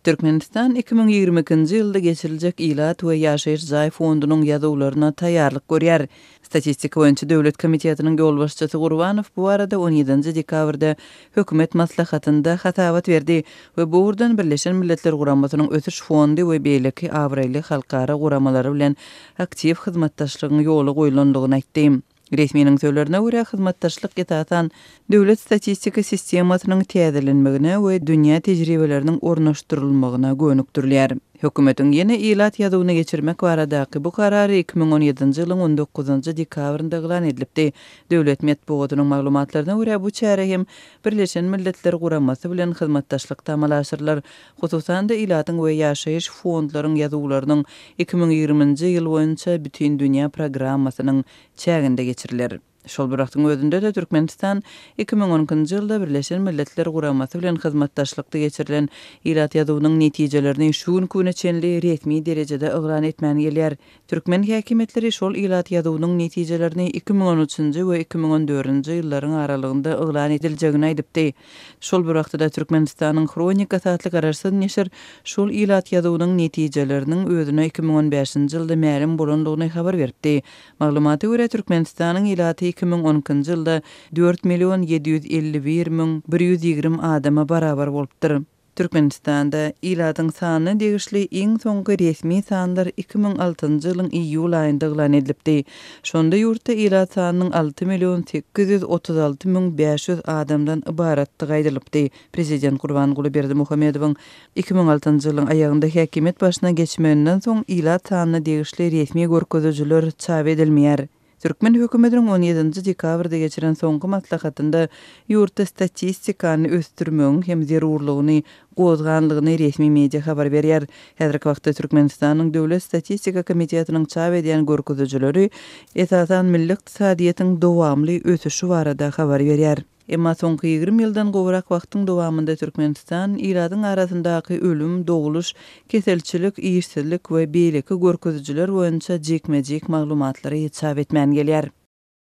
Türkmenistan 2022-nji ýylda geçiriljek Ilat we ýaşaýyş jay fondunyň ýazawlaryna taýýarlyk görýär. Statistika boýunça Döwlet Komitetiniň ýol başçysy Gurbanow bu arada 17 dekabrda hökümet maslahatynda hatabat berdi we bu urdan Birleşen Milletler Guramasynyň ötüş fondy we beýleki awraýly halkara guramalary bilen aktiv hyzmatdaşlygyň ýoly goýulandygyny aýtdy. Resminiň söýlerine görä hyzmatdaşlyk etaatan döwlet statistika sistemasynyň täzelenmegine we dünýä tejribeleriniň ornaşdyrylmagyna gönükdirler. Hökümetiň ýene Ilat ýazywyny geçirmek baradaky bu karary 2017-nji ýylyň 19-njy dekabrynda elan edilipdi. Döwlet medeniýetiniň maglumatlaryna görä bu çäre hem Birleşen Milletler Guramasy bilen hyzmatdaşlykda amalaşyrlar. Hususan da Ilatyň we ýaşaýyş fondlarynyň ýazawlarynyň 2020-nji ýyl boýunça bütün dünýä programmasynyň çäginde geçiriler. Şol bıraktyň özünde de Türkmenistan 2010-njy ýylda Birleşen Milletler Guramasy bilen hyzmatdaşlykda geçirilen Ilat ýazywynyň netijelerini şu günküne çenli resmi derejede elan etmän gelýär. Türkmen häkimetleri şol Ilat ýazywynyň netijelerini 2013-njy we 2014-njy ýyllaryň aralygynda elan ediljegini aýdypdy. Şol bıraktyda Türkmenistanyň Kronika satly garaşsyz neşir şol Ilat ýazywynyň netijeleriniň özüne 2015-njy ýylda mälim bolandygyny habar beripdi. Maglumaty görä Türkmenistanyň Ilaty 2010-njy ýylda 4.751.120 adama barabar bolupdyr. Türkmenistanda Ilatyň sany degişli iň soňky resmi sanlar 2006-njy ýylyň iýul aýynda elan edilipdi. Şonda ýurtda Ilat sanynyň 6.836.500 adamdan ibaratdygy aýdylypdy. Prezident Gurbanguly Berdimuhamedowyň 2006-njy ýylyň aýagynda häkimet başyna geçmegininden soň Ilat sanyny degişli resmi görkezijler çap edilmeýär. Türkmen hökümetiniň 17 dekabrda geçiren soňky maslahatynda ýurtda statistikany östürmegiň hem zerurlygyny gozganlygyny resmi media habar berýär. Häzirki wagtda Türkmenistanyň Döwlet Statistika Komitetiniň çap edýän görkezijileri esasan milli ykdysadyýetyň dowamly ösüşi barada habar berýär. Emma soňky 20 ýyldan gowrak wagtyň dowamında Türkmenistan Ilatyň arasyndaky ölüm, doguluş, keselçilik, iýişsizlik we beýleki görkezijiler boýunça jekme-jek maglumatlary çap etmän gelýär.